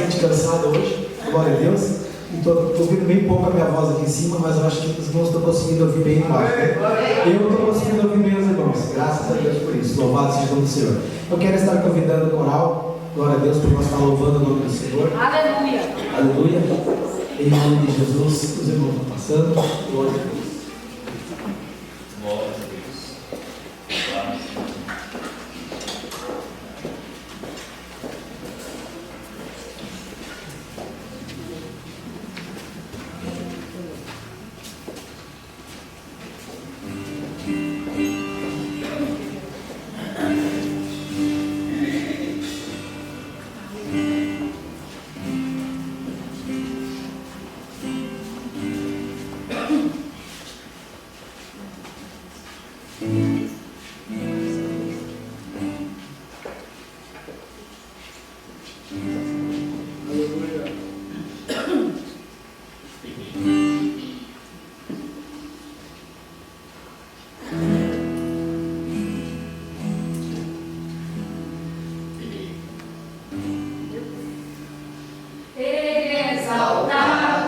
bastante cansado hoje, glória a Deus. Estou ouvindo bem pouco a minha voz aqui em cima, mas eu acho que os irmãos estão conseguindo ouvir bem embaixo. Eu estou conseguindo ouvir bem os irmãos, graças a Deus por isso. Louvado seja o nome do Senhor. Eu quero estar convidando o coral, glória a Deus, por nós estar louvando o nome do Senhor. Aleluia. Aleluia. Em nome de Jesus, os irmãos vão passando. Glória a Deus. Glória a Deus. Exaltado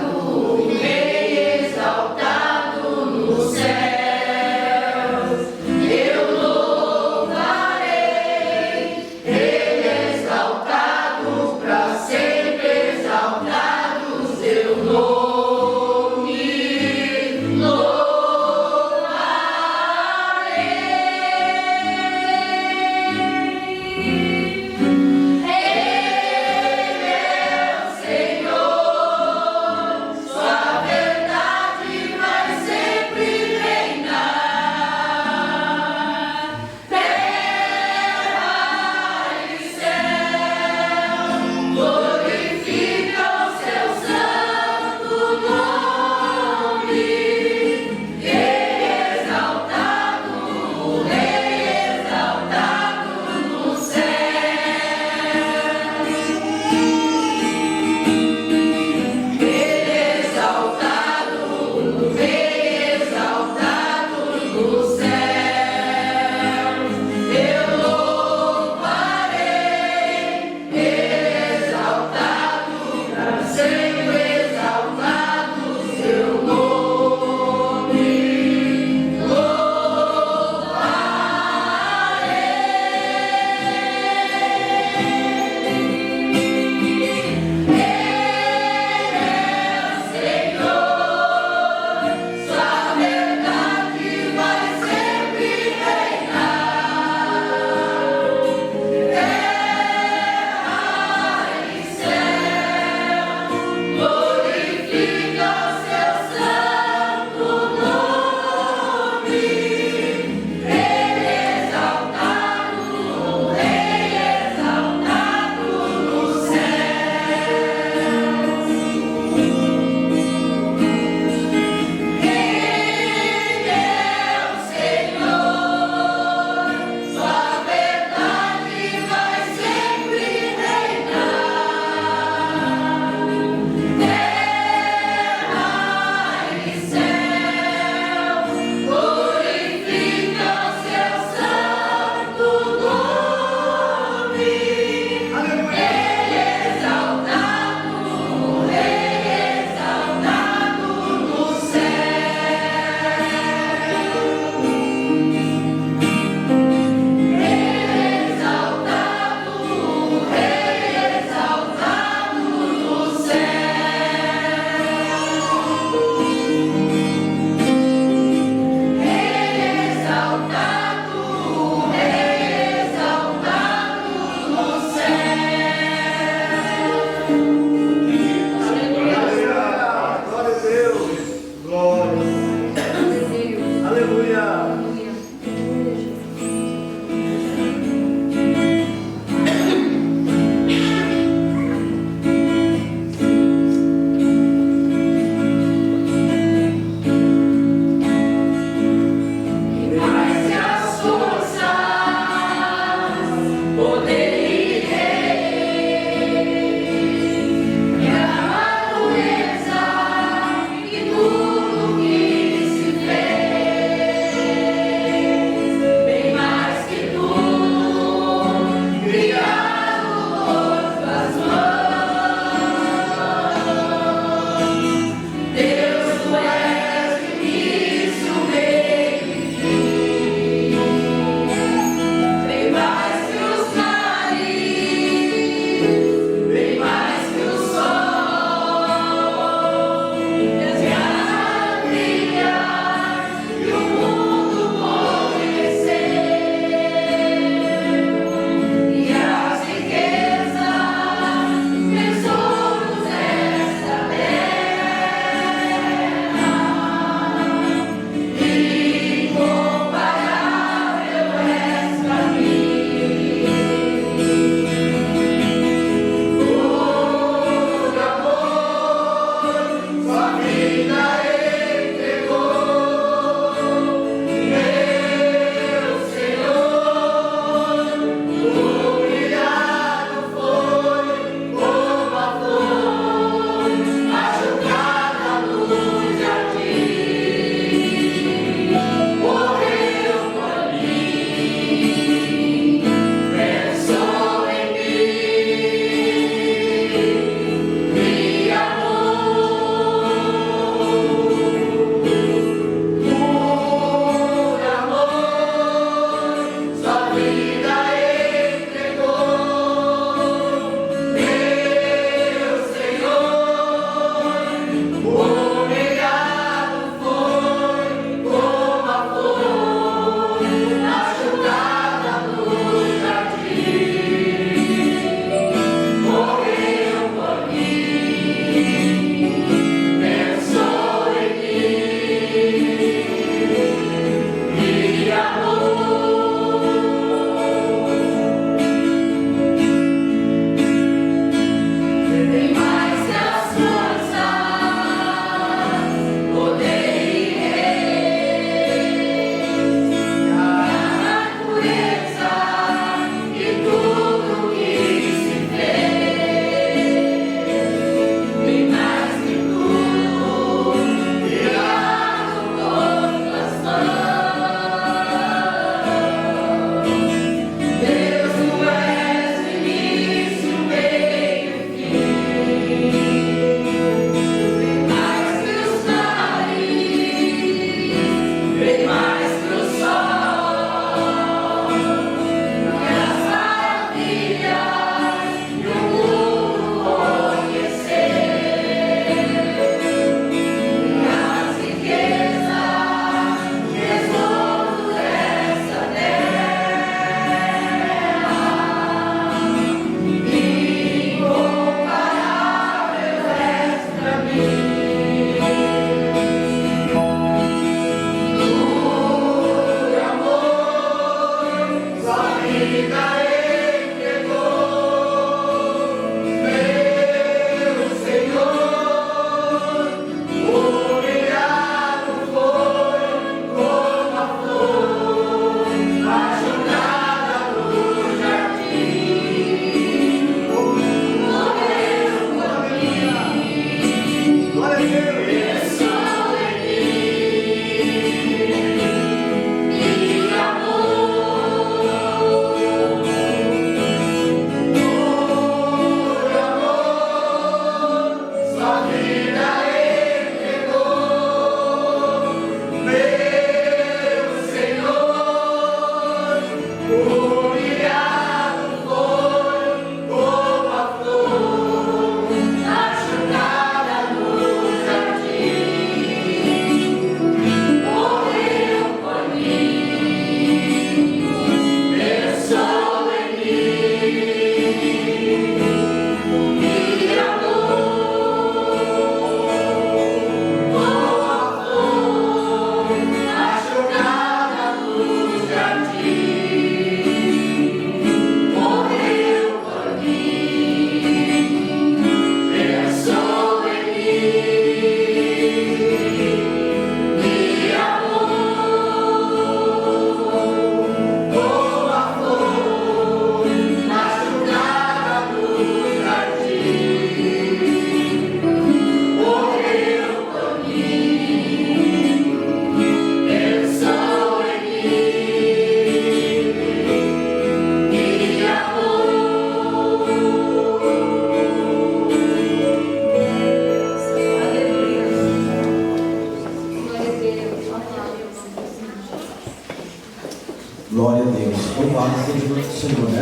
Glória a Deus. Louvado seja o Senhor, né?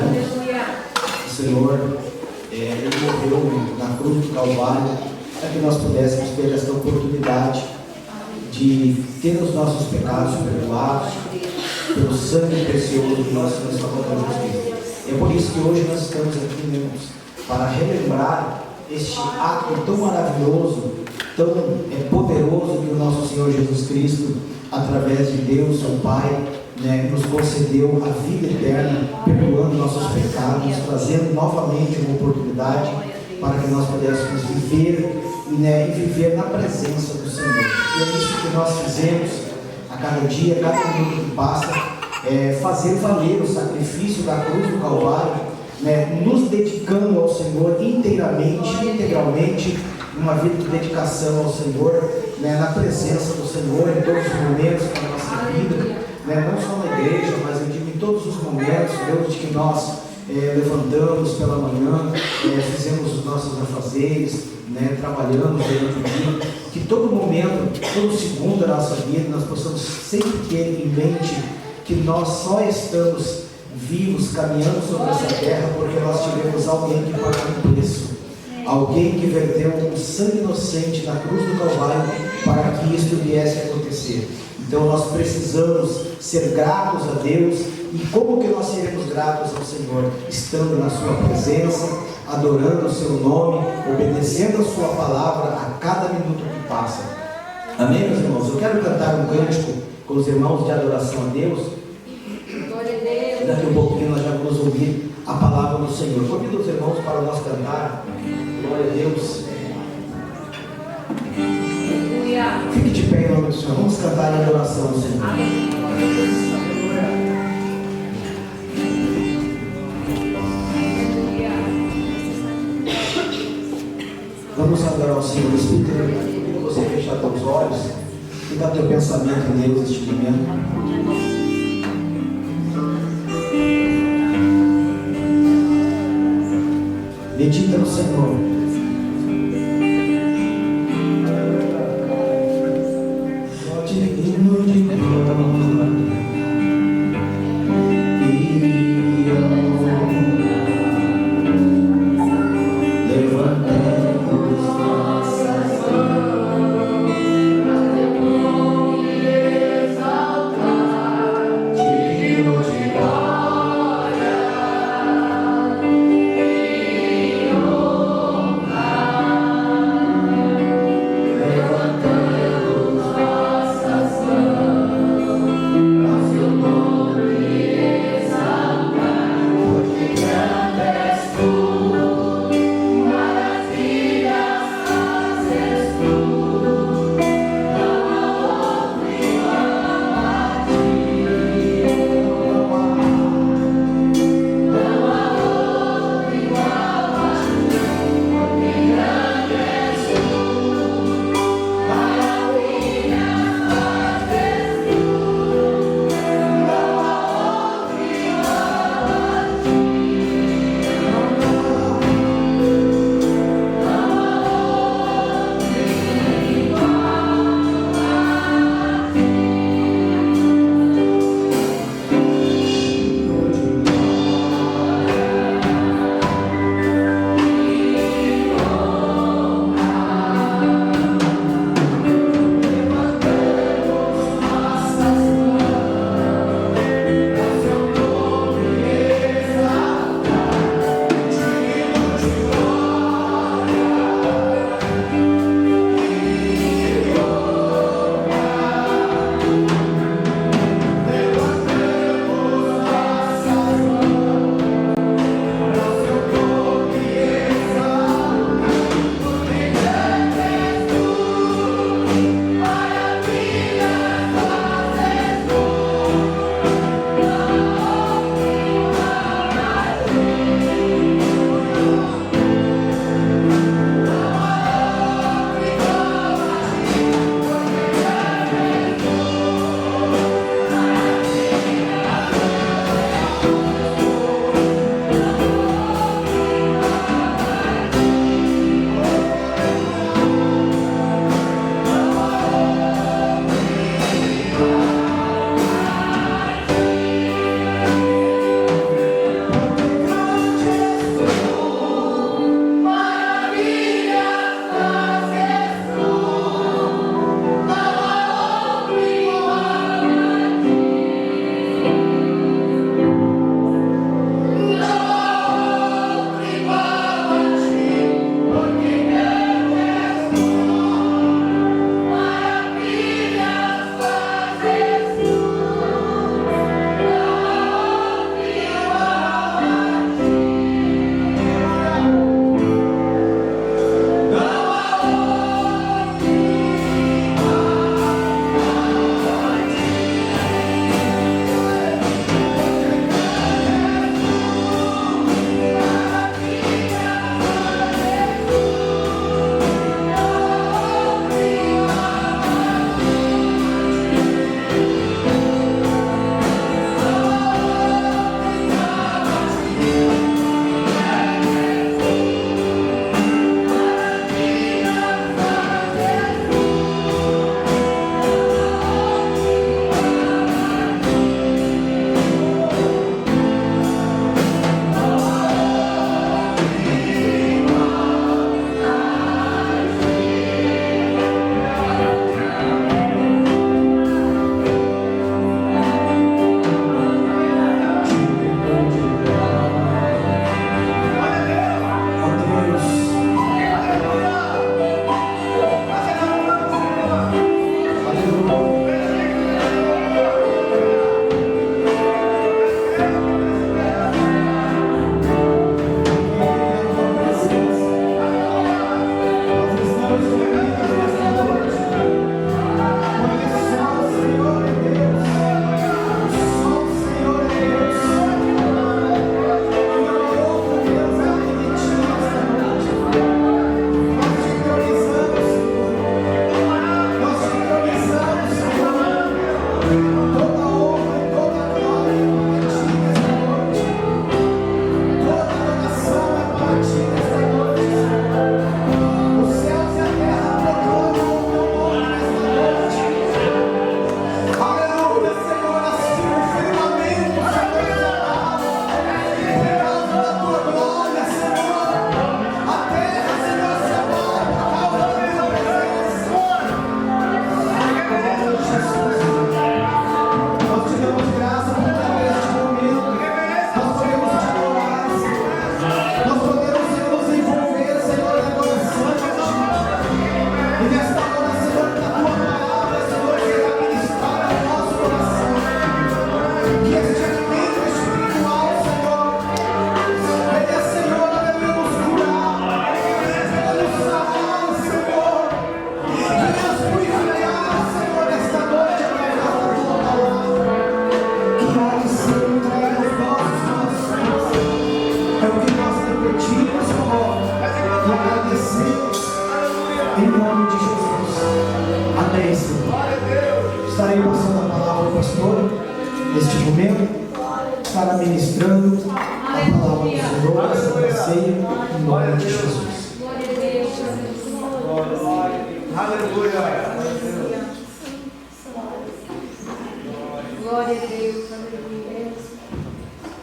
O Senhor, Ele morreu na cruz do Calvário para que nós pudéssemos ter esta oportunidade de ter os nossos pecados perdoados pelo sangue precioso do nosso Salvador Jesus Cristo. É por isso que hoje nós estamos aqui, irmãos, para relembrar este ato tão maravilhoso, tão poderoso que o nosso Senhor Jesus Cristo, através de Deus, seu Pai, nos concedeu a vida eterna, perdoando nossos pecados, trazendo novamente uma oportunidade para que nós pudéssemos viver e viver na presença do Senhor. E é isso que nós fizemos a cada dia, a cada minuto que passa, fazer valer o sacrifício da cruz do Calvário, nos dedicando ao Senhor integralmente, uma vida de dedicação ao Senhor, na presença do Senhor em todos os momentos da nossa vida, não só na igreja, mas eu digo em todos os momentos, desde que nós levantamos pela manhã, fizemos os nossos afazeres, trabalhamos durante o dia, que todo momento, todo segundo da nossa vida, nós possamos sempre ter em mente que nós só estamos vivos, caminhando sobre essa terra, porque nós tivemos alguém que pagou um preço, alguém que verteu um sangue inocente na cruz do Calvário para que isto viesse a acontecer. Então nós precisamos ser gratos a Deus. E como que nós seremos gratos ao Senhor? Estando na sua presença, adorando o seu nome, obedecendo a sua palavra a cada minuto que passa. Amém, meus irmãos? Eu quero cantar um cântico com os irmãos de adoração a Deus. Daqui a pouquinho nós já vamos ouvir a palavra do Senhor. Convido os irmãos para nós cantar. Glória a Deus. Fique de pé em nome do Senhor. Vamos cantar em adoração ao Senhor. Vamos adorar ao Senhor. Espírito, convido você a fechar teus olhos e dar teu pensamento em Deus neste momento. Medita no Senhor. Digno de glória e honra, levantemos nossas mãos para teu nome exaltar. Digno de glória e honra. neste momento, estará ministrando a palavra do Senhor, a Santa Ceia, em nome de Jesus. Aleluia. Glória a Deus.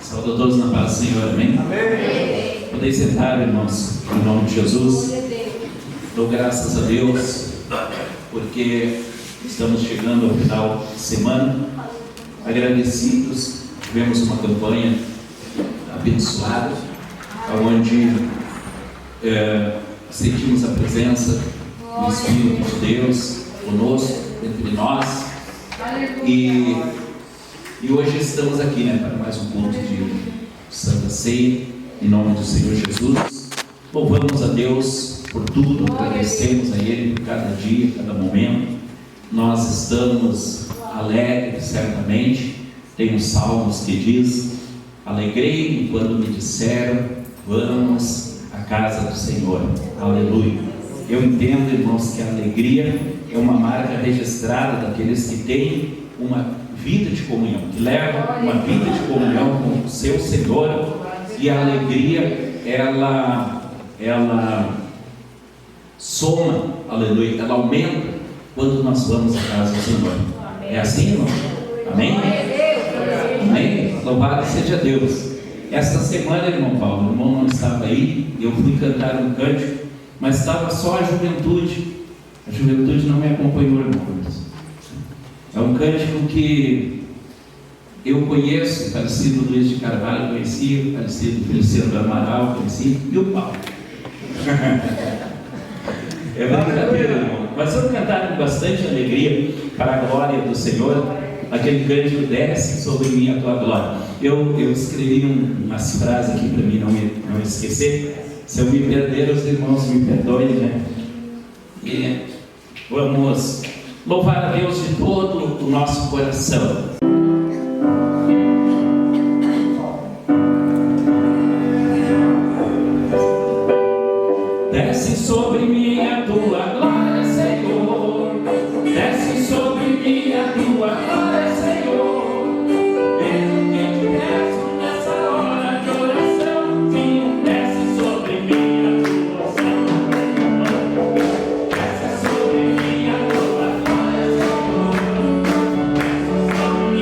Saúde a todos na paz do Senhor, amém? Amém. Podem sentar, irmãos, em nome de Jesus. Glória a Deus. Dou graças a Deus, porque estamos chegando ao final de semana, agradecidos. Tivemos uma campanha abençoada, onde sentimos a presença do Espírito de Deus conosco, entre nós. E hoje estamos aqui, para mais um culto de Santa Ceia, em nome do Senhor Jesus. Louvamos a Deus por tudo, agradecemos a Ele por cada dia, cada momento. Nós estamos alegres, certamente. Tem uns salmos que diz: alegrei-me quando me disseram, vamos à casa do Senhor. Aleluia. Eu entendo, irmãos, que a alegria é uma marca registrada daqueles que têm uma vida de comunhão, que levam uma vida de comunhão com o seu Senhor. E a alegria, ela soma, aleluia, ela aumenta quando nós vamos à casa do Senhor. É assim, irmão? Amém? Amém? Louvado seja Deus. Esta semana, irmão Paulo, o irmão não estava aí, eu fui cantar um cântico, mas estava só a juventude. A juventude não me acompanhou, irmãos. É um cântico que eu conheço, falecido Luiz de Carvalho conhecia, falecido Feliciano do Amaral conhecia, e o Paulo. É brincadeira, irmão. Mas vamos cantar com bastante alegria para a glória do Senhor. Aquele cântico: desce sobre mim a tua glória. Eu escrevi umas frases aqui para mim não esquecer. Se eu me perder, os irmãos me perdoem, né? E vamos louvar a Deus de todo o nosso coração. Desce sobre mim a tua glória, Senhor. Desce sobre mim a tua glória, Senhor. Mesmo que te peço nessa hora de oração, sim, desce sobre mim a tua glória. Desce sobre mim a tua glória, Senhor. Desce sobre mim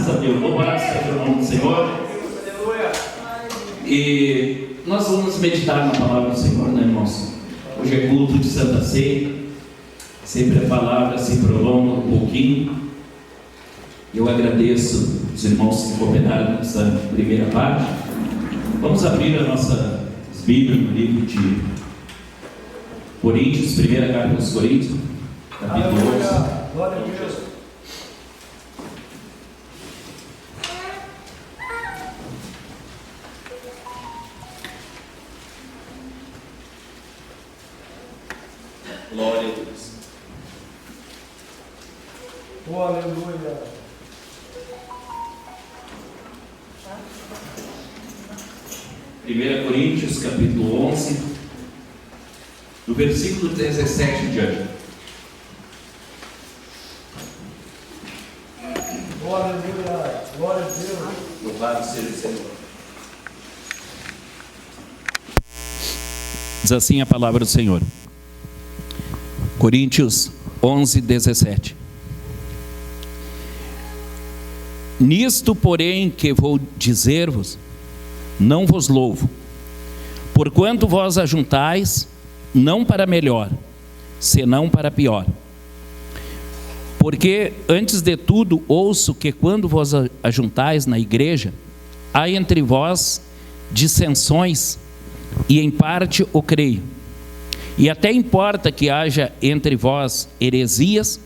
Graças a Deus. Louvado seja o nome do Senhor. E nós vamos meditar na palavra do Senhor, né, irmãos? Hoje é culto de Santa Ceia. Sempre a palavra se prolonga um pouquinho. Eu agradeço os irmãos que cooperaram nessa primeira parte. Vamos abrir as nossas Bíblias no livro de Coríntios, primeira carta aos Coríntios, capítulo 11. Glória a Deus. Glória a Deus. Oh, aleluia. Primeira Coríntios, capítulo 11, do versículo 17 em diante. Glória a Deus. Glória a Deus. Louvado seja o Senhor. Diz assim a palavra do Senhor. Coríntios 11, 17. Nisto, porém, que vou dizer-vos, não vos louvo, porquanto vós ajuntais, não para melhor, senão para pior. Porque, antes de tudo, ouço que quando vós ajuntais na igreja, há entre vós dissensões, e em parte o creio. E até importa que haja entre vós heresias,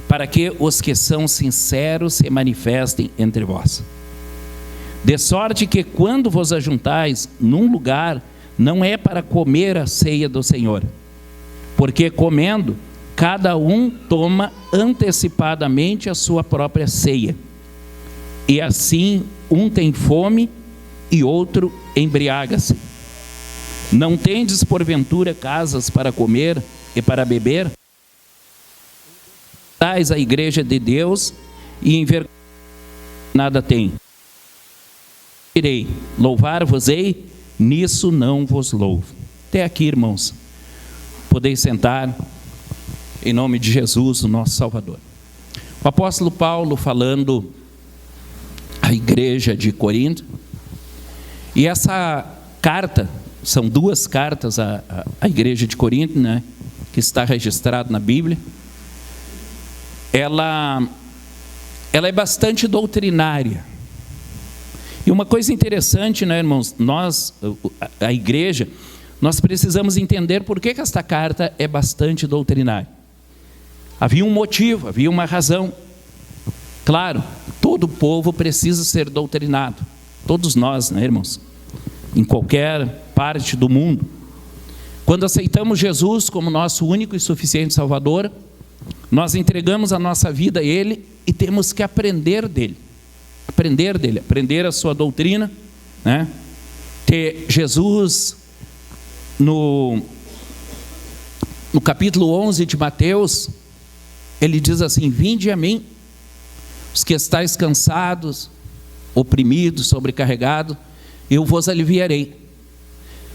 para que os que são sinceros se manifestem entre vós. De sorte que quando vos ajuntais num lugar, não é para comer a ceia do Senhor, porque comendo, cada um toma antecipadamente a sua própria ceia, e assim um tem fome e outro embriaga-se. Não tendes porventura casas para comer e para beber? Tais a igreja de Deus e envergonhada nada tem. Irei, louvar-vos-ei, nisso não vos louvo. Até aqui, irmãos. Podeis sentar, em nome de Jesus, o nosso Salvador. O apóstolo Paulo falando à igreja de Corinto, e essa carta, são duas cartas à igreja de Corinto, né, que está registrado na Bíblia. Ela é bastante doutrinária. E uma coisa interessante, né, irmãos, nós, a igreja, nós precisamos entender por que esta carta é bastante doutrinária. Havia um motivo, havia uma razão. Claro, todo povo precisa ser doutrinado. Todos nós, né, irmãos? Em qualquer parte do mundo. Quando aceitamos Jesus como nosso único e suficiente Salvador, nós entregamos a nossa vida a Ele e temos que aprender dele. Aprender a sua doutrina, né? Ter Jesus no capítulo 11 de Mateus, ele diz assim: vinde a mim, os que estáis cansados, oprimidos, sobrecarregados, eu vos aliviarei.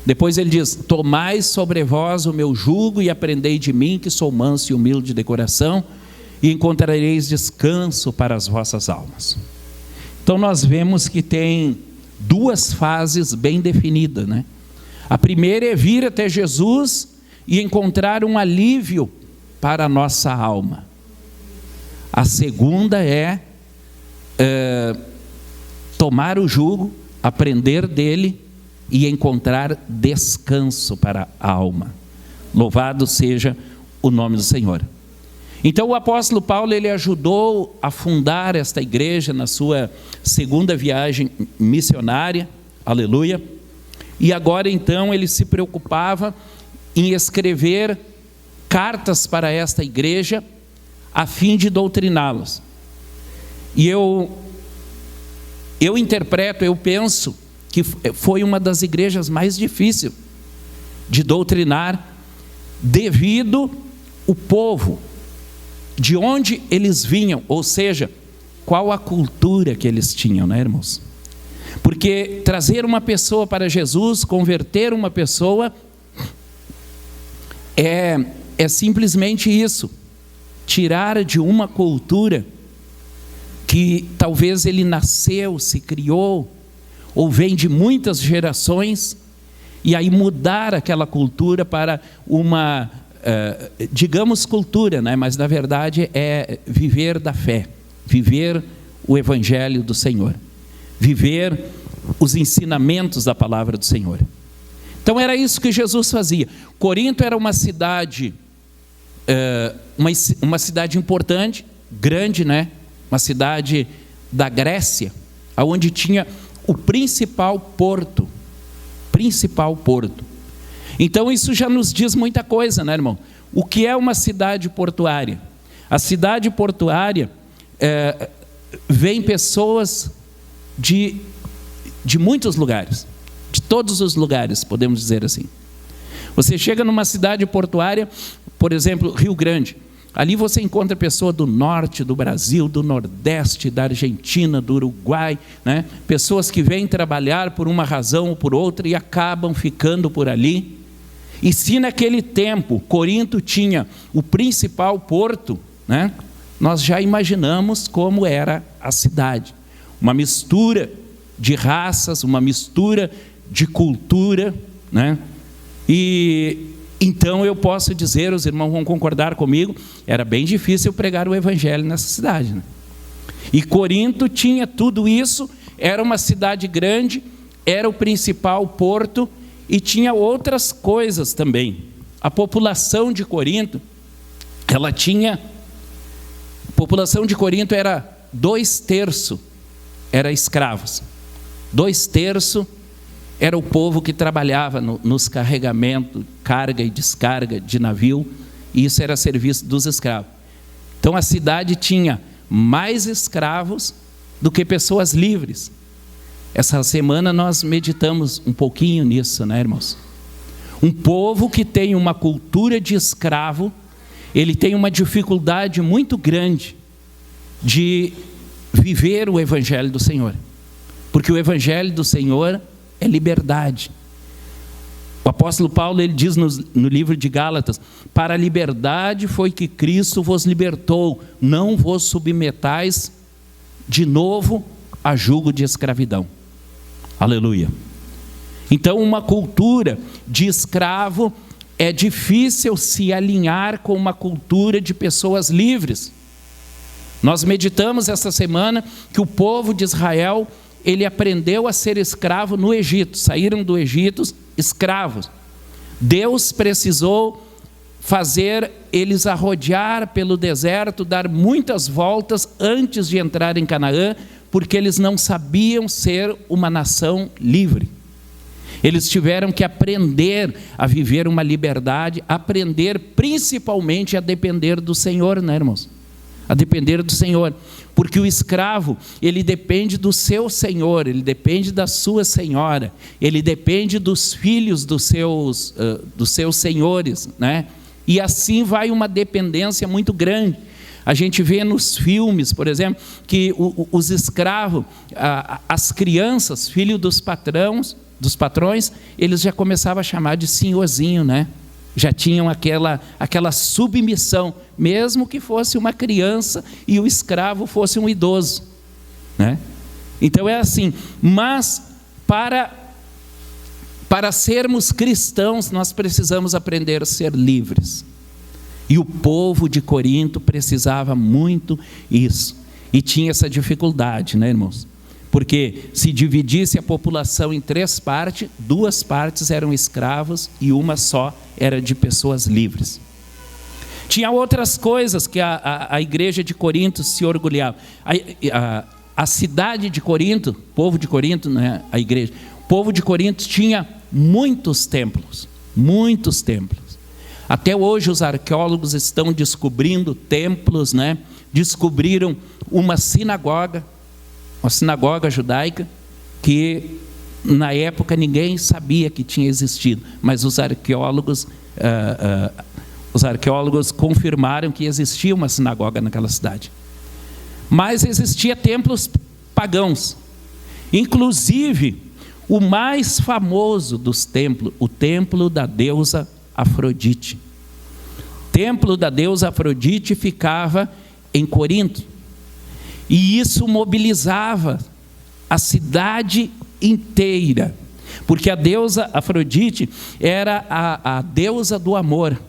Depois ele diz: tomai sobre vós o meu jugo e aprendei de mim, que sou manso e humilde de coração, e encontrareis descanso para as vossas almas. Então nós vemos que tem duas fases bem definidas, né? A primeira é vir até Jesus e encontrar um alívio para a nossa alma. A segunda é tomar o jugo, aprender dele e encontrar descanso para a alma. Louvado seja o nome do Senhor. Então o apóstolo Paulo, ele ajudou a fundar esta igreja na sua segunda viagem missionária, aleluia, e agora então ele se preocupava em escrever cartas para esta igreja a fim de doutriná-los. E eu interpreto, eu penso que foi uma das igrejas mais difíceis de doutrinar, devido o povo, de onde eles vinham, ou seja, qual a cultura que eles tinham, né, irmãos? Porque trazer uma pessoa para Jesus, converter uma pessoa, é simplesmente isso, tirar de uma cultura que talvez ele nasceu, se criou, ou vem de muitas gerações, e aí mudar aquela cultura para uma, digamos, cultura, né? Mas na verdade é viver da fé, viver o Evangelho do Senhor, viver os ensinamentos da palavra do Senhor. Então era isso que Jesus fazia. Corinto era uma cidade, uma cidade importante, grande, né? Uma cidade da Grécia, onde tinha o principal porto. Então isso já nos diz muita coisa, né, irmão? O que é uma cidade portuária? A cidade portuária, vem pessoas de muitos lugares, de todos os lugares, podemos dizer assim. Você chega numa cidade portuária, por exemplo, Rio Grande, ali você encontra pessoa do norte do Brasil, do nordeste, da Argentina, do Uruguai, né? Pessoas que vêm trabalhar por uma razão ou por outra e acabam ficando por ali. E se naquele tempo Corinto tinha o principal porto, né? Nós já imaginamos como era a cidade. Uma mistura de raças, uma mistura de cultura, né? E então eu posso dizer, os irmãos vão concordar comigo, era bem difícil pregar o Evangelho nessa cidade, né? E Corinto tinha tudo isso, era uma cidade grande, era o principal porto e tinha outras coisas também. A população de Corinto, a população de Corinto era 2/3 era escravos, 2/3 era o povo que trabalhava nos carregamentos, carga e descarga de navio, e isso era serviço dos escravos. Então a cidade tinha mais escravos do que pessoas livres. Essa semana nós meditamos um pouquinho nisso, né, irmãos? Um povo que tem uma cultura de escravo, ele tem uma dificuldade muito grande de viver o Evangelho do Senhor, porque o Evangelho do Senhor é liberdade. O apóstolo Paulo, ele diz no livro de Gálatas: para a liberdade foi que Cristo vos libertou, não vos submetais de novo a jugo de escravidão. Aleluia. Então uma cultura de escravo é difícil se alinhar com uma cultura de pessoas livres. Nós meditamos essa semana que o povo de Israel, ele aprendeu a ser escravo no Egito, saíram do Egito escravos. Deus precisou fazer eles arrodear pelo deserto, dar muitas voltas antes de entrar em Canaã, porque eles não sabiam ser uma nação livre. Eles tiveram que aprender a viver uma liberdade, aprender principalmente a depender do Senhor, né, irmãos? A depender do Senhor, porque o escravo, ele depende do seu senhor, ele depende da sua senhora, ele depende dos filhos dos seus senhores, né? E assim vai uma dependência muito grande. A gente vê nos filmes, por exemplo, que os escravos, as crianças, filhos dos patrões, eles já começavam a chamar de senhorzinho, né? Já tinham aquela submissão, mesmo que fosse uma criança e o escravo fosse um idoso, né? Então é assim, mas para sermos cristãos, nós precisamos aprender a ser livres. E o povo de Corinto precisava muito isso, e tinha essa dificuldade, né, irmãos? Porque se dividisse a população em 3 partes, 2 partes eram escravos e uma só era de pessoas livres. Tinha outras coisas que a igreja de Corinto se orgulhava. A cidade de Corinto, o povo de Corinto, né, a igreja, o povo de Corinto tinha muitos templos, muitos templos. Até hoje os arqueólogos estão descobrindo templos, né? Descobriram uma sinagoga judaica, que na época ninguém sabia que tinha existido, mas os arqueólogos confirmaram que existia uma sinagoga naquela cidade. Mas existia templos pagãos, inclusive o mais famoso dos templos, o templo da deusa Afrodite. O templo da deusa Afrodite ficava em Corinto. E isso mobilizava a cidade inteira, porque a deusa Afrodite era a deusa do amor,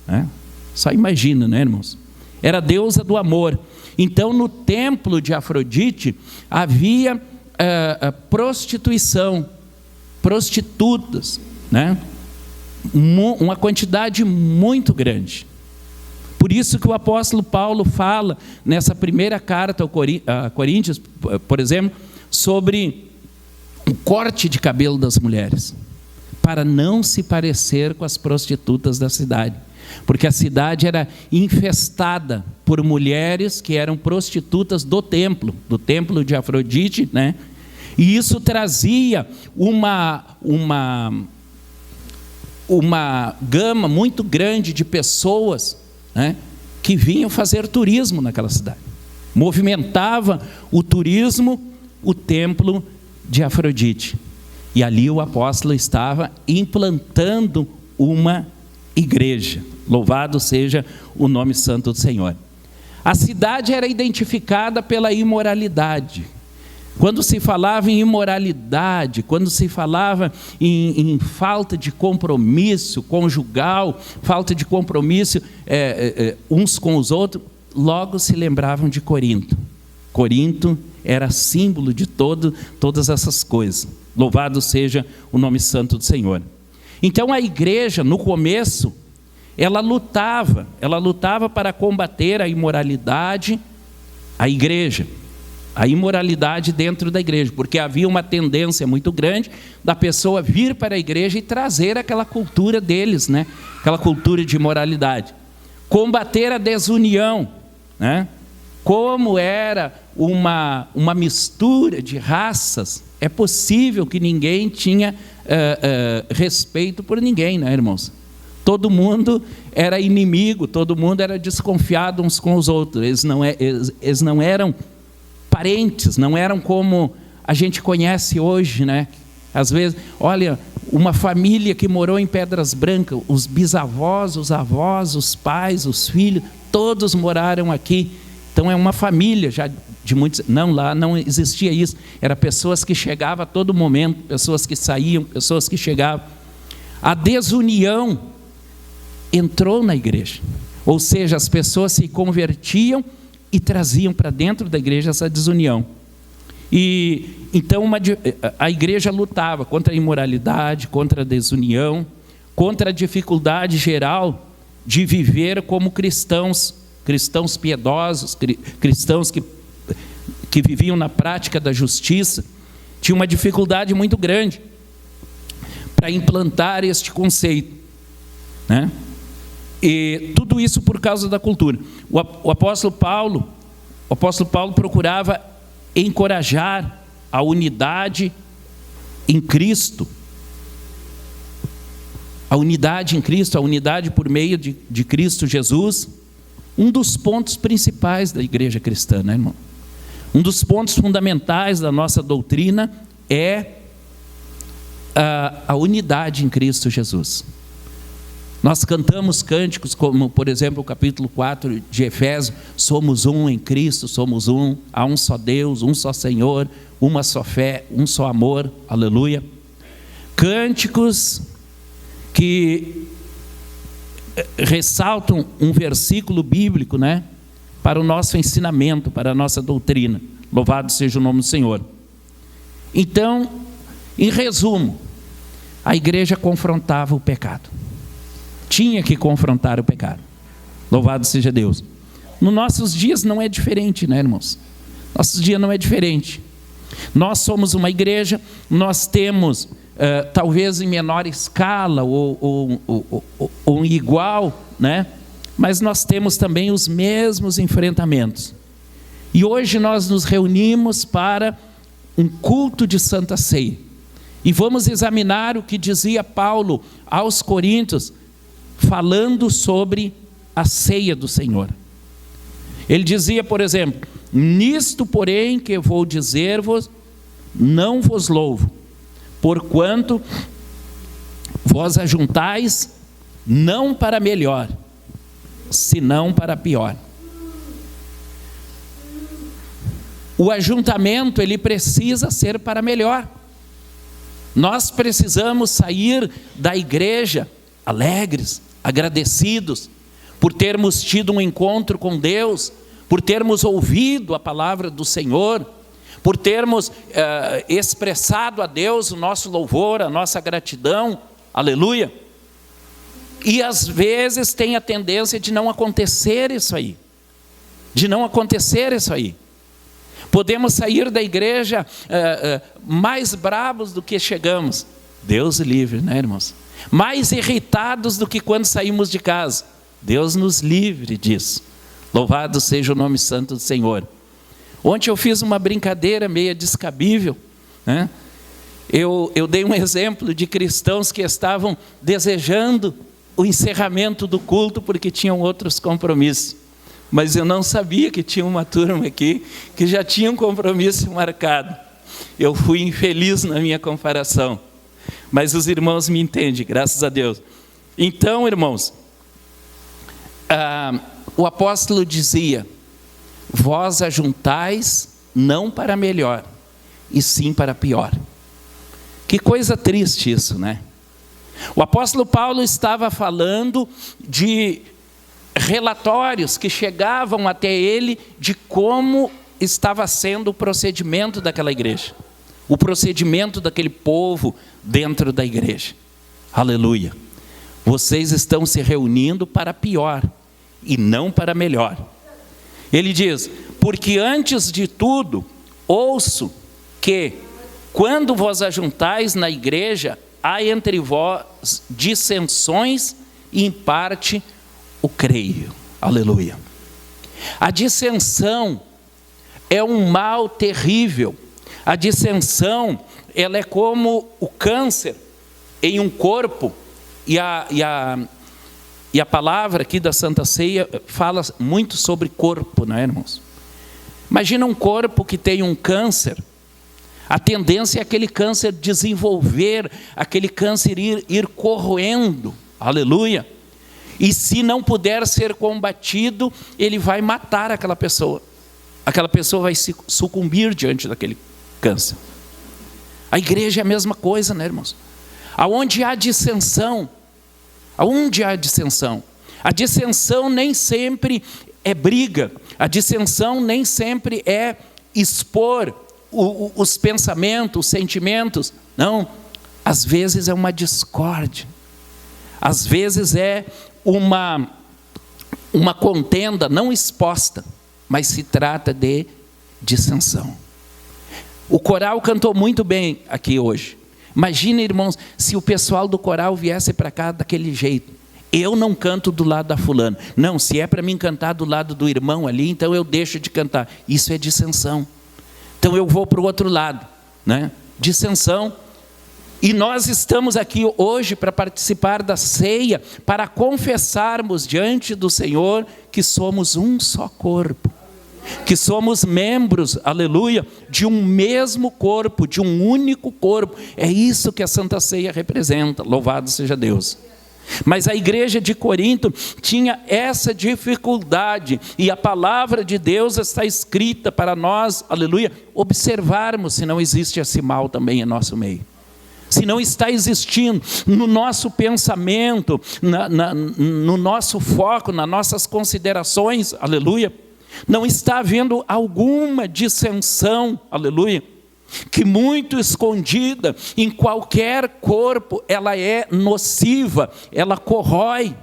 né? Só imagina, né, irmãos? Era a deusa do amor. Então, no templo de Afrodite havia prostituição, prostitutas, né? Uma quantidade muito grande. Por isso que o apóstolo Paulo fala nessa primeira carta a Coríntios, por exemplo, sobre o corte de cabelo das mulheres, para não se parecer com as prostitutas da cidade, porque a cidade era infestada por mulheres que eram prostitutas do templo de Afrodite, né? E isso trazia uma gama muito grande de pessoas, né, que vinham fazer turismo naquela cidade. Movimentava o turismo o templo de Afrodite. E ali o apóstolo estava implantando uma igreja. Louvado seja o nome santo do Senhor. A cidade era identificada pela imoralidade. Quando se falava em imoralidade, quando se falava em falta de compromisso conjugal, falta de compromisso uns com os outros, logo se lembravam de Corinto. Corinto era símbolo de todas essas coisas. Louvado seja o nome santo do Senhor. Então a igreja, no começo, ela lutava para combater a imoralidade, a igreja. A imoralidade dentro da igreja, porque havia uma tendência muito grande da pessoa vir para a igreja e trazer aquela cultura deles, né? Aquela cultura de imoralidade. Combater a desunião, né? Como era uma mistura de raças, é possível que ninguém tinha respeito por ninguém, né, irmãos? Todo mundo era inimigo, todo mundo era desconfiado uns com os outros, eles não eram parentes, não eram como a gente conhece hoje, né? Às vezes, olha, uma família que morou em Pedras Brancas, os bisavós, os avós, os pais, os filhos, todos moraram aqui. Então é uma família já de muitos. Não, lá não existia isso. Era pessoas que chegavam a todo momento, pessoas que saíam, pessoas que chegavam. A desunião entrou na igreja. Ou seja, as pessoas se convertiam e traziam para dentro da igreja essa desunião. E então a igreja lutava contra a imoralidade, contra a desunião, contra a dificuldade geral de viver como cristãos piedosos, cristãos que viviam na prática da justiça. Tinha uma dificuldade muito grande para implantar este conceito, né? E tudo isso por causa da cultura. O apóstolo Paulo procurava encorajar a unidade em Cristo. A unidade em Cristo, a unidade por meio de Cristo Jesus. Um dos pontos principais da igreja cristã, né, irmão? Um dos pontos fundamentais da nossa doutrina é a unidade em Cristo Jesus. Nós cantamos cânticos como, por exemplo, o capítulo 4 de Efésios: somos um em Cristo, somos um, há um só Deus, um só Senhor, uma só fé, um só amor, aleluia. Cânticos que ressaltam um versículo bíblico, né, para o nosso ensinamento, para a nossa doutrina. Louvado seja o nome do Senhor. Então, em resumo, a igreja confrontava o pecado. Tinha que confrontar o pecado. Louvado seja Deus. Nos nossos dias não é diferente, né, irmãos? Nossos dias não é diferente. Nós somos uma igreja, nós temos, talvez em menor escala ou igual, né? Mas nós temos também os mesmos enfrentamentos. E hoje nós nos reunimos para um culto de Santa Ceia. E vamos examinar o que dizia Paulo aos Coríntios, falando sobre a ceia do Senhor. Ele dizia, por exemplo: nisto, porém, que vou dizer-vos, não vos louvo, porquanto vós ajuntais não para melhor, senão para pior. O ajuntamento, ele precisa ser para melhor. Nós precisamos sair da igreja alegres, agradecidos, por termos tido um encontro com Deus, por termos ouvido a palavra do Senhor, por termos expressado a Deus o nosso louvor, a nossa gratidão, aleluia. E às vezes tem a tendência de não acontecer isso aí, Podemos sair da igreja mais bravos do que chegamos, Deus livre, né, irmãos? Mais irritados do que quando saímos de casa, Deus nos livre disso. Louvado seja o nome santo do Senhor. Ontem eu fiz uma brincadeira meio descabível, né? Eu dei um exemplo de cristãos que estavam desejando o encerramento do culto porque tinham outros compromissos. Mas eu não sabia que tinha uma turma aqui que já tinha um compromisso marcado. Eu fui infeliz na minha comparação. Mas os irmãos me entendem, graças a Deus. Então, irmãos, o apóstolo dizia: vós ajuntais não para melhor, e sim para pior. Que coisa triste isso, né? O apóstolo Paulo estava falando de relatórios que chegavam até ele de como estava sendo o procedimento daquela igreja, o procedimento daquele povo dentro da igreja. Aleluia! Vocês estão se reunindo para pior e não para melhor. Ele diz: porque antes de tudo, ouço que, quando vos ajuntais na igreja, há entre vós dissensões e em parte o creio. Aleluia. A dissensão é um mal terrível. A dissensão, ela é como o câncer em um corpo. E a palavra aqui da Santa Ceia fala muito sobre corpo, não é, irmãos? Imagina um corpo que tem um câncer. A tendência é aquele câncer desenvolver, aquele câncer ir corroendo. Aleluia. E se não puder ser combatido, ele vai matar aquela pessoa. Aquela pessoa vai se sucumbir diante daquele câncer. A igreja é a mesma coisa, né, irmãos? Aonde há dissensão, a dissensão nem sempre é briga, a dissensão nem sempre é expor os pensamentos, os sentimentos. Não, às vezes é uma discórdia, às vezes é uma contenda não exposta, mas se trata de dissensão. O coral cantou muito bem aqui hoje. Imagina, irmãos, se o pessoal do coral viesse para cá daquele jeito. Eu não canto do lado da fulana. Não, se é para mim cantar do lado do irmão ali, então eu deixo de cantar. Isso é dissensão. Então eu vou para o outro lado, né? Dissensão. E nós estamos aqui hoje para participar da ceia, para confessarmos diante do Senhor que somos um só corpo, que somos membros, aleluia, de um mesmo corpo, de um único corpo. É isso que a Santa Ceia representa, louvado seja Deus. Mas a igreja de Corinto tinha essa dificuldade, e a palavra de Deus está escrita para nós, aleluia, observarmos se não existe esse mal também em nosso meio. Se não está existindo no nosso pensamento, no nosso foco, nas nossas considerações, aleluia, não está havendo alguma dissensão, aleluia, que muito escondida em qualquer corpo, ela é nociva, ela corrói,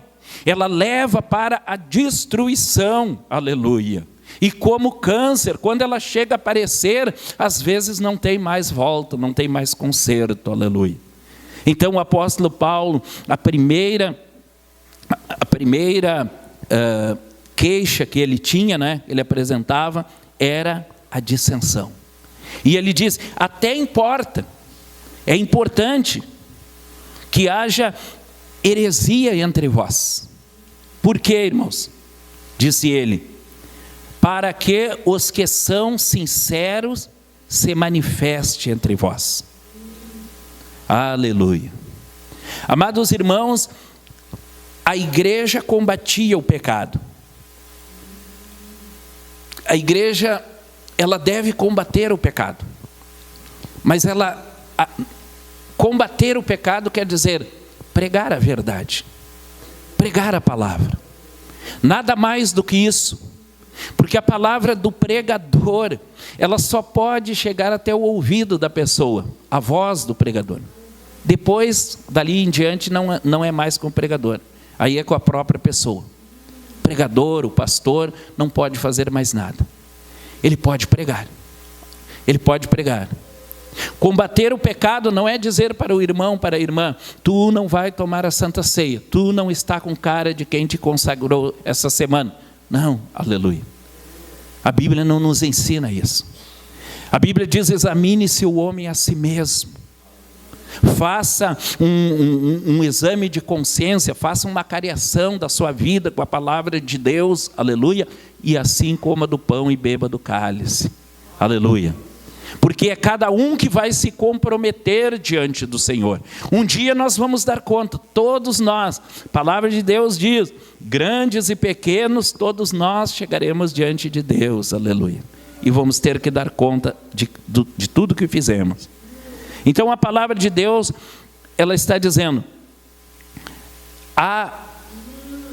ela leva para a destruição, aleluia. E como câncer, quando ela chega a aparecer, às vezes não tem mais volta, não tem mais conserto, aleluia. Então o apóstolo Paulo, a primeira queixa que ele tinha, né, ele apresentava, era a dissensão. E ele diz: até importa, é importante que haja heresia entre vós. Por quê, irmãos? Disse ele: para que os que são sinceros se manifeste entre vós. Aleluia. Amados irmãos, a igreja combatia o pecado. A igreja ela deve combater o pecado. Mas combater o pecado quer dizer pregar a verdade, pregar a palavra. Nada mais do que isso. Porque a palavra do pregador, ela só pode chegar até o ouvido da pessoa, a voz do pregador. Depois, dali em diante, não é mais com o pregador, aí é com a própria pessoa. O pregador, o pastor, não pode fazer mais nada. Ele pode pregar. Ele pode pregar. Combater o pecado não é dizer para o irmão, para a irmã: tu não vai tomar a Santa Ceia, tu não está com cara de quem te consagrou essa semana. Não, aleluia. A Bíblia não nos ensina isso. A Bíblia diz: examine-se o homem a si mesmo. Faça um exame de consciência, faça uma cariação da sua vida com a palavra de Deus, aleluia, e assim coma do pão e beba do cálice, aleluia. Porque é cada um que vai se comprometer diante do Senhor. Um dia nós vamos dar conta, todos nós. A palavra de Deus diz: grandes e pequenos, todos nós chegaremos diante de Deus, aleluia. E vamos ter que dar conta de tudo que fizemos. Então a palavra de Deus, ela está dizendo: há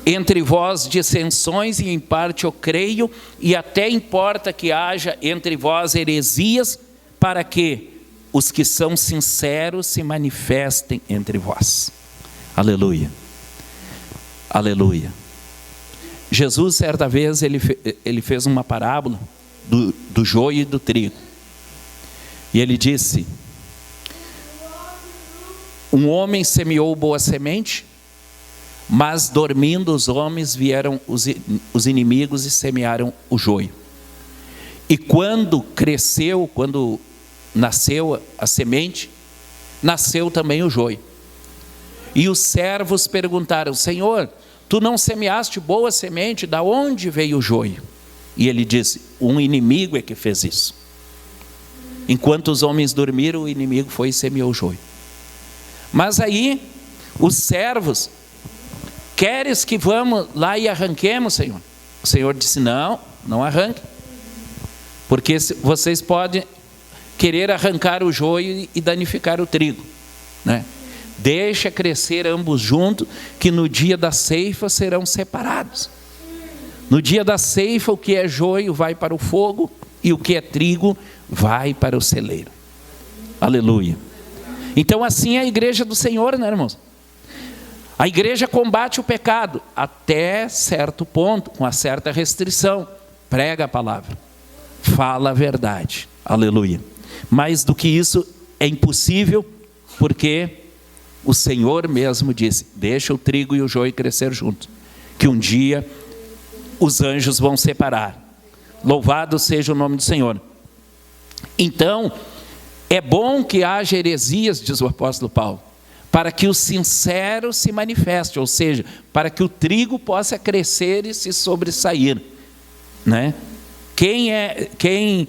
entre vós dissensões, e em parte eu creio, e até importa que haja entre vós heresias, para que os que são sinceros se manifestem entre vós. Aleluia. Aleluia. Jesus, certa vez, ele fez uma parábola do joio e do trigo. E ele disse: um homem semeou boa semente, mas dormindo os homens vieram os inimigos e semearam o joio. E quando cresceu, quando nasceu a semente, nasceu também o joio. E os servos perguntaram: Senhor, tu não semeaste boa semente, da onde veio o joio? E ele disse: um inimigo é que fez isso. Enquanto os homens dormiram, o inimigo foi e semeou o joio. Mas aí, os servos: queres que vamos lá e arranquemos, Senhor? O Senhor disse: não arranque. Porque vocês podem querer arrancar o joio e danificar o trigo, né? Deixa crescer ambos juntos, que no dia da ceifa serão separados. No dia da ceifa, o que é joio vai para o fogo, e o que é trigo vai para o celeiro. Aleluia. Então assim é a igreja do Senhor, né, irmãos? A igreja combate o pecado até certo ponto, com uma certa restrição. Prega a palavra, fala a verdade, aleluia. Mais do que isso é impossível, porque o Senhor mesmo disse: deixa o trigo e o joio crescer juntos, que um dia os anjos vão separar. Louvado seja o nome do Senhor. Então, é bom que haja heresias, diz o apóstolo Paulo, para que o sincero se manifeste, ou seja, para que o trigo possa crescer e se sobressair, né? Quem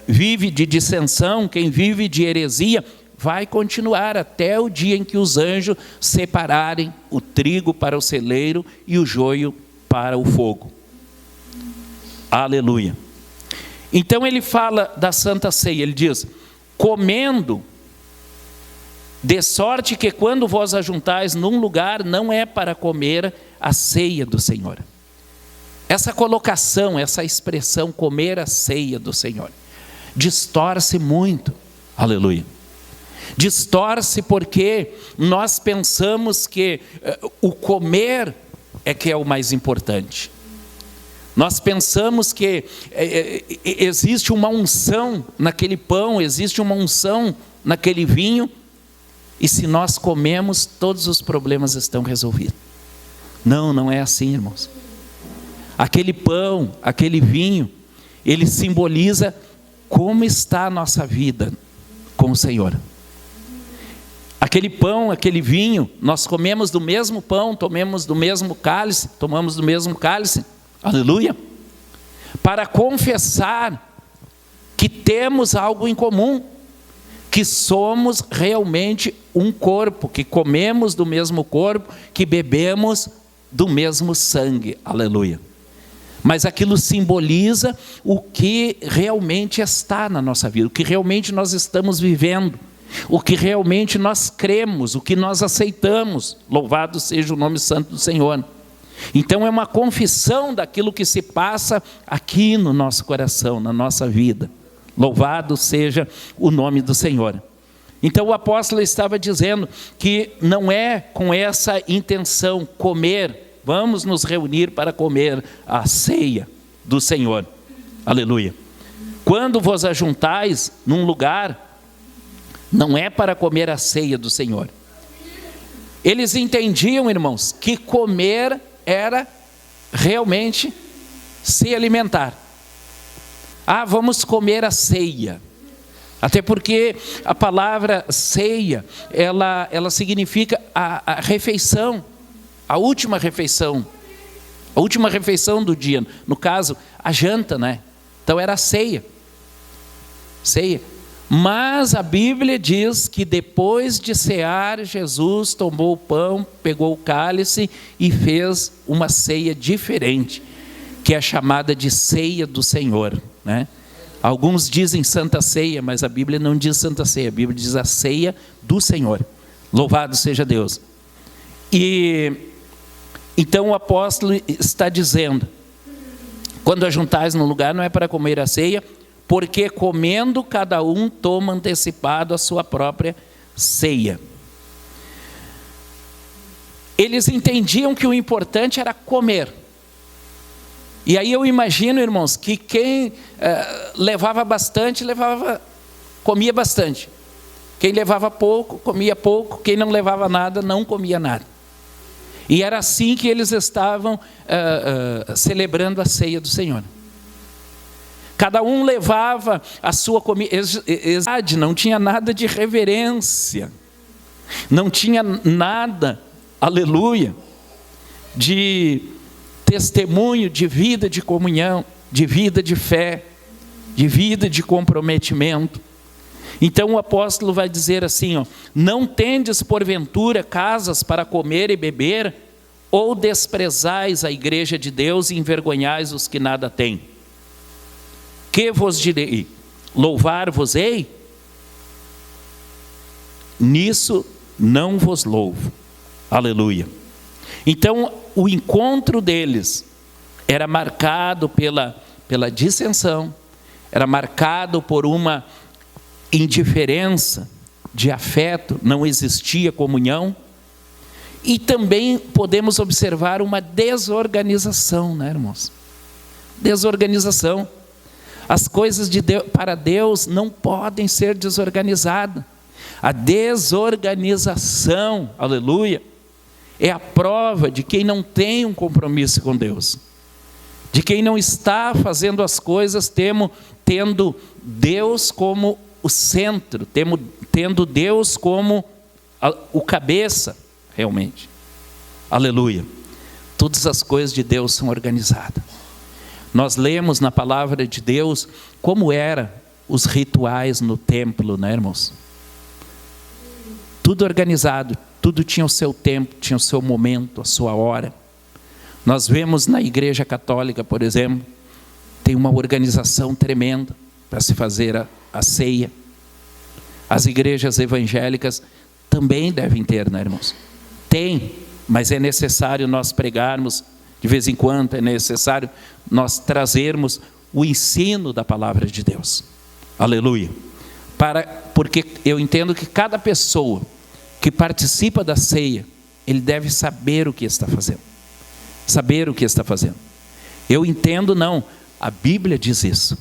vive de dissensão, quem vive de heresia, vai continuar até o dia em que os anjos separarem o trigo para o celeiro e o joio para o fogo. Aleluia. Então ele fala da Santa Ceia, ele diz: comendo, de sorte que quando vós ajuntais num lugar, não é para comer a ceia do Senhor. Essa colocação, essa expressão, comer a ceia do Senhor, distorce muito, aleluia. Distorce porque nós pensamos que o comer é que é o mais importante. Nós pensamos que existe uma unção naquele pão, existe uma unção naquele vinho, e se nós comemos, todos os problemas estão resolvidos. Não é assim, irmãos. Aquele pão, aquele vinho, ele simboliza como está a nossa vida com o Senhor. Aquele pão, aquele vinho, nós comemos do mesmo pão, tomamos do mesmo cálice, aleluia, para confessar que temos algo em comum, que somos realmente um corpo, que comemos do mesmo corpo, que bebemos do mesmo sangue, aleluia. mas aquilo simboliza o que realmente está na nossa vida, o que realmente nós estamos vivendo, o que realmente nós cremos, o que nós aceitamos. Louvado seja o nome santo do Senhor. Então é uma confissão daquilo que se passa aqui no nosso coração, na nossa vida. Louvado seja o nome do Senhor. Então o apóstolo estava dizendo que não é com essa intenção comer, vamos nos reunir para comer a ceia do Senhor. Aleluia. Quando vos ajuntais num lugar, não é para comer a ceia do Senhor. Eles entendiam, irmãos, que comer era realmente se alimentar. Vamos comer a ceia. Até porque a palavra ceia, ela significa a refeição, a última refeição do dia. No caso, a janta, né? Então era a ceia. Mas a Bíblia diz que depois de cear, Jesus tomou o pão, pegou o cálice e fez uma ceia diferente, que é chamada de ceia do Senhor, né? Alguns dizem Santa Ceia, mas a Bíblia não diz Santa Ceia, a Bíblia diz a ceia do Senhor. Louvado seja Deus. E então o apóstolo está dizendo, quando ajuntais no lugar, não é para comer a ceia, porque comendo cada um toma antecipado a sua própria ceia. Eles entendiam que o importante era comer. E aí eu imagino, irmãos, que quem levava bastante, comia bastante. Quem levava pouco, comia pouco. Quem não levava nada, não comia nada. E era assim que eles estavam celebrando a ceia do Senhor. Cada um levava a sua comida. Não tinha nada de reverência. Não tinha nada, aleluia, de testemunho de vida de comunhão, de vida de fé, de vida de comprometimento. Então o apóstolo vai dizer assim, não tendes porventura casas para comer e beber, ou desprezais a igreja de Deus e envergonhais os que nada têm? Que vos direi? Louvar-vos-ei? Nisso não vos louvo. Aleluia. Então o encontro deles era marcado pela dissensão, era marcado por uma indiferença de afeto, não existia comunhão, e também podemos observar uma desorganização, né, irmãos? Desorganização. As coisas de Deus, para Deus não podem ser desorganizadas. A desorganização, aleluia, é a prova de quem não tem um compromisso com Deus, de quem não está fazendo as coisas tendo Deus como o centro, tendo Deus como o cabeça, realmente. Aleluia. Todas as coisas de Deus são organizadas. Nós lemos na palavra de Deus como eram os rituais no templo, né, irmãos? Tudo organizado, tudo tinha o seu tempo, tinha o seu momento, a sua hora. Nós vemos na Igreja Católica, por exemplo, tem uma organização tremenda para se fazer a ceia. As igrejas evangélicas também devem ter, né, irmãos? Tem, mas é necessário nós pregarmos de vez em quando, é necessário nós trazermos o ensino da palavra de Deus. Aleluia. Porque eu entendo que cada pessoa que participa da ceia, ele deve saber o que está fazendo. Saber o que está fazendo. Eu entendo, não. A Bíblia diz isso.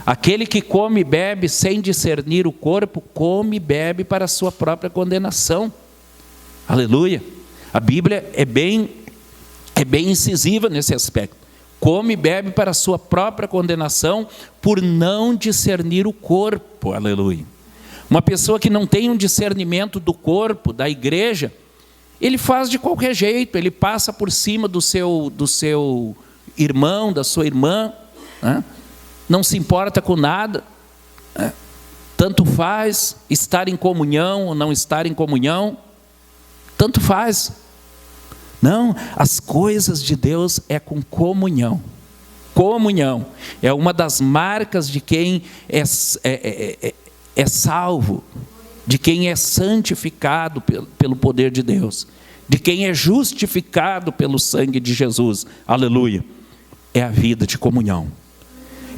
Aquele que come e bebe sem discernir o corpo, come e bebe para a sua própria condenação. Aleluia. A Bíblia é bem incisiva nesse aspecto. Come e bebe para a sua própria condenação por não discernir o corpo. Aleluia. Uma pessoa que não tem um discernimento do corpo, da igreja, ele faz de qualquer jeito, ele passa por cima do seu irmão, da sua irmã, né? Não se importa com nada, né? Tanto faz estar em comunhão ou não estar em comunhão, tanto faz. Não, as coisas de Deus é com comunhão. Comunhão é uma das marcas de quem é salvo, de quem é santificado pelo poder de Deus, de quem é justificado pelo sangue de Jesus. Aleluia. É a vida de comunhão.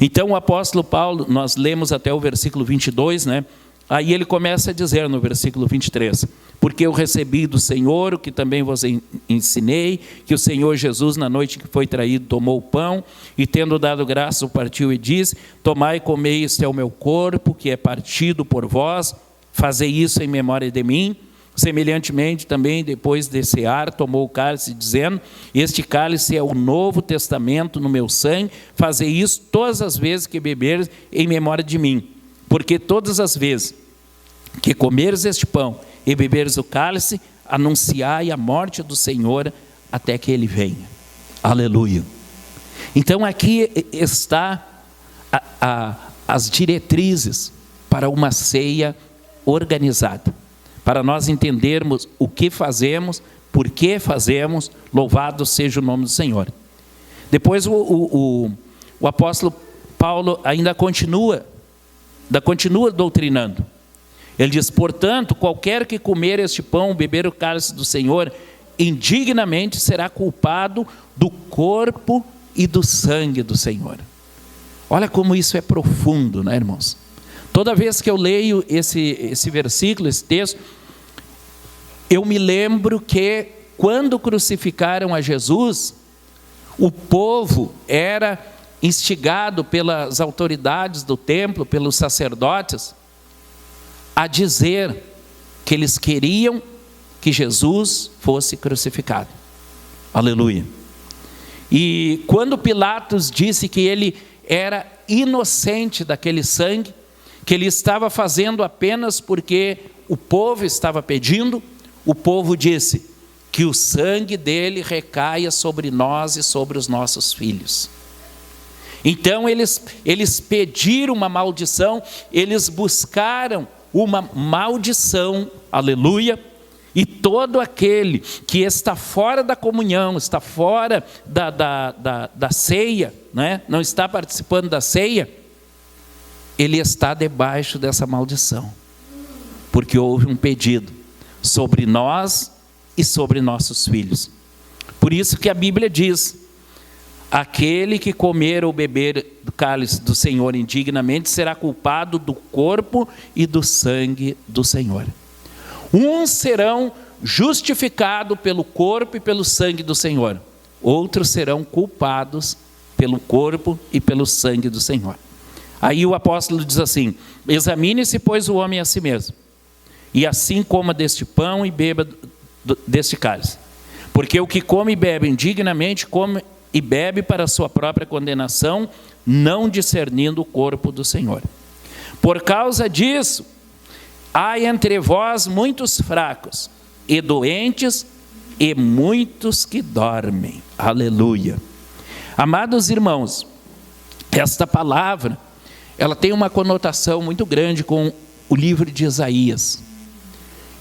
Então o apóstolo Paulo, nós lemos até o versículo 22, né? Aí ele começa a dizer no versículo 23, porque eu recebi do Senhor o que também vos ensinei, que o Senhor Jesus, na noite que foi traído, tomou o pão, e tendo dado graças, o partiu e disse: tomai e comei, este é o meu corpo, que é partido por vós, fazei isso em memória de mim. Semelhantemente também, depois de cear, tomou o cálice, dizendo: este cálice é o novo testamento no meu sangue, fazei isso todas as vezes que beberes em memória de mim. Porque todas as vezes que comeres este pão e beberes o cálice, anunciai a morte do Senhor até que Ele venha. Aleluia. Então aqui está as diretrizes para uma ceia organizada, para nós entendermos o que fazemos, por que fazemos, louvado seja o nome do Senhor. Depois o apóstolo Paulo ainda continua doutrinando. Ele diz: portanto, qualquer que comer este pão, beber o cálice do Senhor, indignamente será culpado do corpo e do sangue do Senhor. Olha como isso é profundo, né, irmãos? Toda vez que eu leio esse versículo, esse texto, eu me lembro que quando crucificaram a Jesus, o povo era instigado pelas autoridades do templo, pelos sacerdotes, a dizer que eles queriam que Jesus fosse crucificado. Aleluia. E quando Pilatos disse que ele era inocente daquele sangue, que ele estava fazendo apenas porque o povo estava pedindo, o povo disse: que o sangue dele recaia sobre nós e sobre os nossos filhos. Então eles pediram uma maldição, eles buscaram uma maldição, aleluia, e todo aquele que está fora da comunhão, está fora da ceia, né? Não está participando da ceia, ele está debaixo dessa maldição, porque houve um pedido sobre nós e sobre nossos filhos. Por isso que a Bíblia diz: aquele que comer ou beber do cálice do Senhor indignamente será culpado do corpo e do sangue do Senhor. Uns serão justificados pelo corpo e pelo sangue do Senhor, outros serão culpados pelo corpo e pelo sangue do Senhor. Aí o apóstolo diz assim: examine-se, pois, o homem a si mesmo, e assim coma deste pão e beba deste cálice. Porque o que come e bebe indignamente, come e bebe para a sua própria condenação, não discernindo o corpo do Senhor. Por causa disso, há entre vós muitos fracos e doentes, e muitos que dormem. Aleluia. Amados irmãos, esta palavra, ela tem uma conotação muito grande com o livro de Isaías.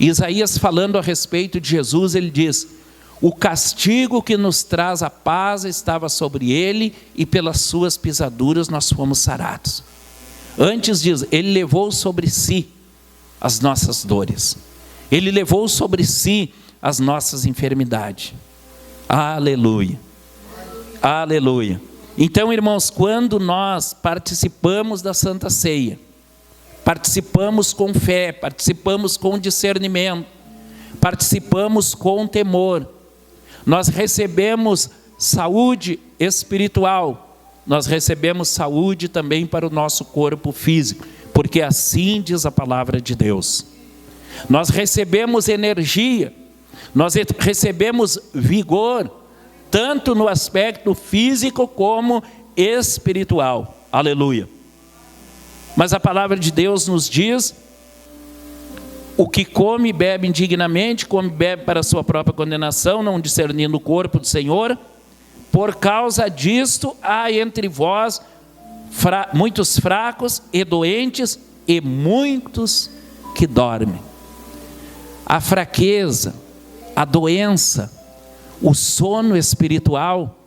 Isaías, falando a respeito de Jesus, ele diz: o castigo que nos traz a paz estava sobre ele, e pelas suas pisaduras nós fomos sarados. Antes diz, ele levou sobre si as nossas dores, ele levou sobre si as nossas enfermidades. Aleluia, aleluia. Então, irmãos, quando nós participamos da Santa Ceia, participamos com fé, participamos com discernimento, participamos com temor, nós recebemos saúde espiritual, nós recebemos saúde também para o nosso corpo físico, porque assim diz a palavra de Deus. Nós recebemos energia, nós recebemos vigor, tanto no aspecto físico como espiritual. Aleluia. Mas a palavra de Deus nos diz: o que come e bebe indignamente, come e bebe para a sua própria condenação, não discernindo o corpo do Senhor. Por causa disto, há entre vós muitos fracos e doentes, e muitos que dormem. A fraqueza, a doença, o sono espiritual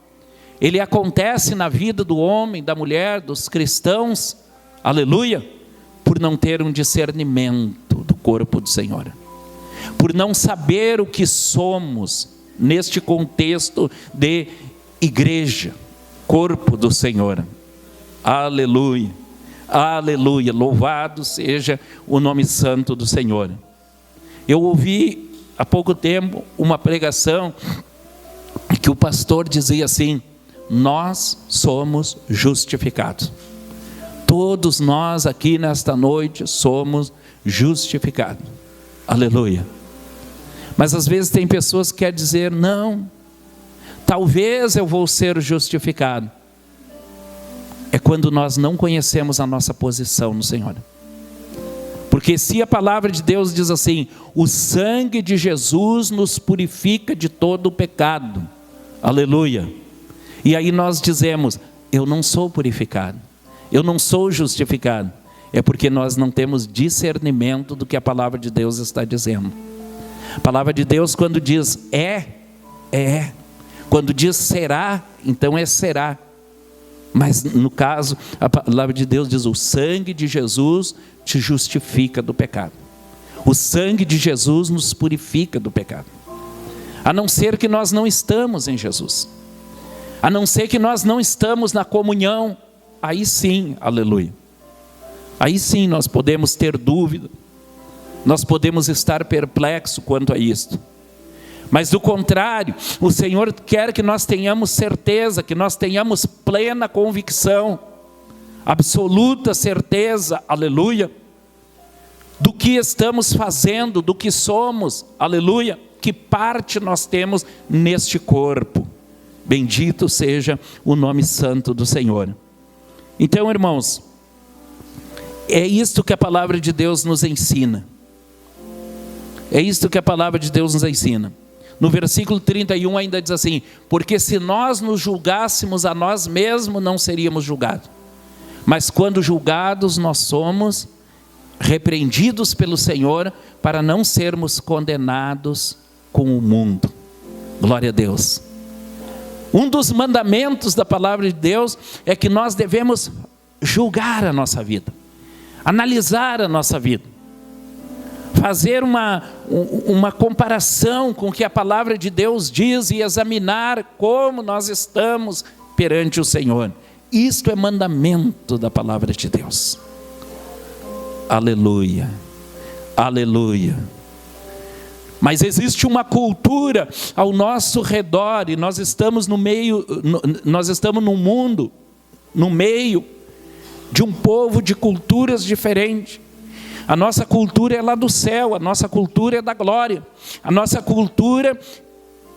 ele acontece na vida do homem, da mulher, dos cristãos, aleluia, por não ter um discernimento do corpo do Senhor, por não saber o que somos neste contexto de igreja, corpo do Senhor. Aleluia, aleluia, louvado seja o nome santo do Senhor. Eu ouvi há pouco tempo uma pregação que o pastor dizia assim: nós somos justificados. Todos nós aqui nesta noite somos justificados. Aleluia. Mas às vezes tem pessoas que querem dizer: não, talvez eu vou ser justificado. É quando nós não conhecemos a nossa posição no Senhor. Porque se a palavra de Deus diz assim: o sangue de Jesus nos purifica de todo o pecado. Aleluia. E aí nós dizemos: eu não sou purificado, eu não sou justificado. É porque nós não temos discernimento do que a palavra de Deus está dizendo. A palavra de Deus, quando diz é. Quando diz será, então é será. Mas no caso, a palavra de Deus diz: o sangue de Jesus te justifica do pecado. O sangue de Jesus nos purifica do pecado. A não ser que nós não estamos em Jesus, a não ser que nós não estamos na comunhão, aí sim, aleluia, aí sim nós podemos ter dúvida, nós podemos estar perplexos quanto a isto. Mas do contrário, o Senhor quer que nós tenhamos certeza, que nós tenhamos plena convicção, absoluta certeza, aleluia, do que estamos fazendo, do que somos, aleluia, que parte nós temos neste corpo. Bendito seja o nome santo do Senhor. Então, irmãos, é isto que a palavra de Deus nos ensina. É isto que a palavra de Deus nos ensina. No versículo 31 ainda diz assim: porque se nós nos julgássemos a nós mesmos, não seríamos julgados. Mas quando julgados, nós somos repreendidos pelo Senhor, para não sermos condenados com o mundo. Glória a Deus. Um dos mandamentos da palavra de Deus é que nós devemos julgar a nossa vida, analisar a nossa vida, fazer uma comparação com o que a palavra de Deus diz e examinar como nós estamos perante o Senhor. Isto é mandamento da palavra de Deus. Aleluia, aleluia. Mas existe uma cultura ao nosso redor, e nós estamos no meio, nós estamos num mundo, no meio de um povo de culturas diferentes. A nossa cultura é lá do céu, a nossa cultura é da glória, a nossa cultura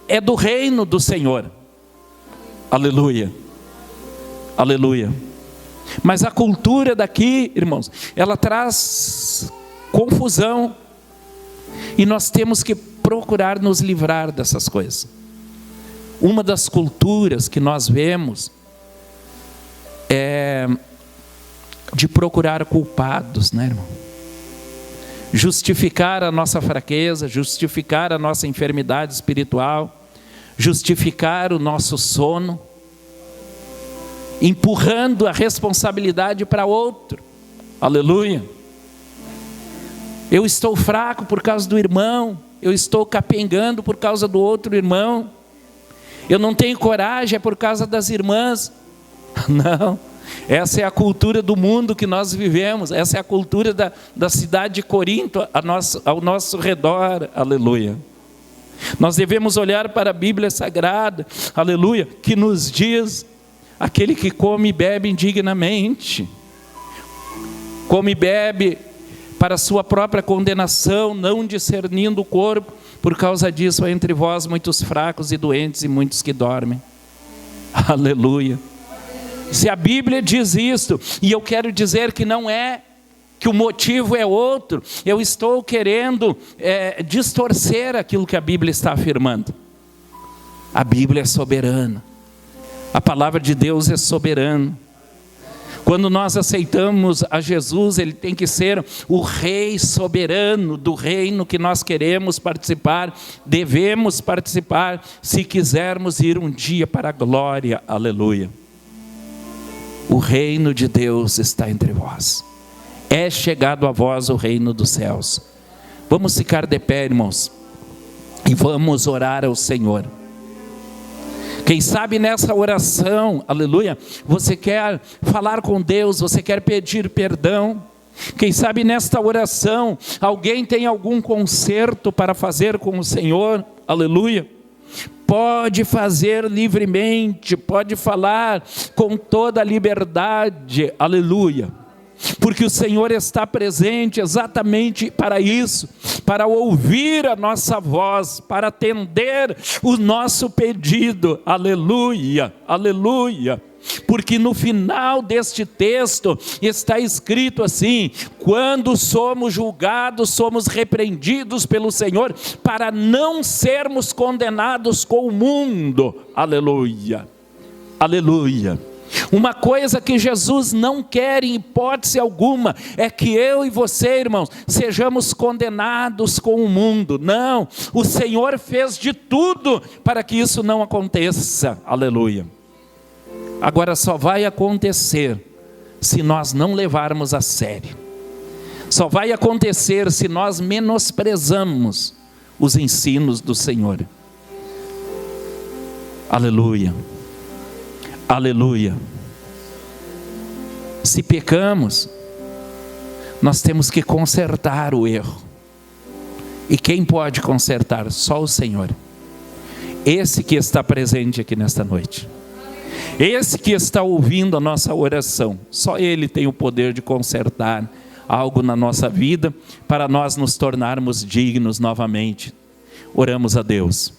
é do reino do Senhor. Aleluia, aleluia. Mas a cultura daqui, irmãos, ela traz confusão, e nós temos que procurar nos livrar dessas coisas. Uma das culturas que nós vemos é de procurar culpados, né, irmão? Justificar a nossa fraqueza, justificar a nossa enfermidade espiritual, justificar o nosso sono, empurrando a responsabilidade para outro. Aleluia. Eu estou fraco por causa do irmão, eu estou capengando por causa do outro irmão, eu não tenho coragem, é por causa das irmãs. Não, essa é a cultura do mundo que nós vivemos, essa é a cultura da cidade de Corinto ao nosso redor. Aleluia. Nós devemos olhar para a Bíblia Sagrada, aleluia, que nos diz: aquele que come e bebe indignamente, come e bebe para a sua própria condenação, não discernindo o corpo. Por causa disso há entre vós muitos fracos e doentes e muitos que dormem. Aleluia. Se a Bíblia diz isto, e eu quero dizer que não é, que o motivo é outro, eu estou querendo distorcer aquilo que a Bíblia está afirmando. A Bíblia é soberana, a palavra de Deus é soberana. Quando nós aceitamos a Jesus, Ele tem que ser o Rei soberano do reino que nós queremos participar, devemos participar, se quisermos ir um dia para a glória, aleluia. O reino de Deus está entre vós, é chegado a vós o reino dos céus. Vamos ficar de pé, irmãos, e vamos orar ao Senhor. Quem sabe nessa oração, aleluia, você quer falar com Deus, você quer pedir perdão. Quem sabe nesta oração, alguém tem algum conserto para fazer com o Senhor, aleluia. Pode fazer livremente, pode falar com toda a liberdade, aleluia. Porque o Senhor está presente exatamente para isso, para ouvir a nossa voz, para atender o nosso pedido, aleluia, aleluia. Porque no final deste texto está escrito assim: quando somos julgados, somos repreendidos pelo Senhor, para não sermos condenados com o mundo, aleluia, aleluia. Uma coisa que Jesus não quer em hipótese alguma é que eu e você, irmãos, sejamos condenados com o mundo. Não, o Senhor fez de tudo para que isso não aconteça, aleluia. Agora só vai acontecer se nós não levarmos a sério. Só vai acontecer se nós menosprezamos os ensinos do Senhor. Aleluia. Aleluia. Se pecamos, nós temos que consertar o erro. E quem pode consertar? Só o Senhor. Esse que está presente aqui nesta noite. Esse que está ouvindo a nossa oração. Só Ele tem o poder de consertar algo na nossa vida, para nós nos tornarmos dignos novamente. Oramos a Deus.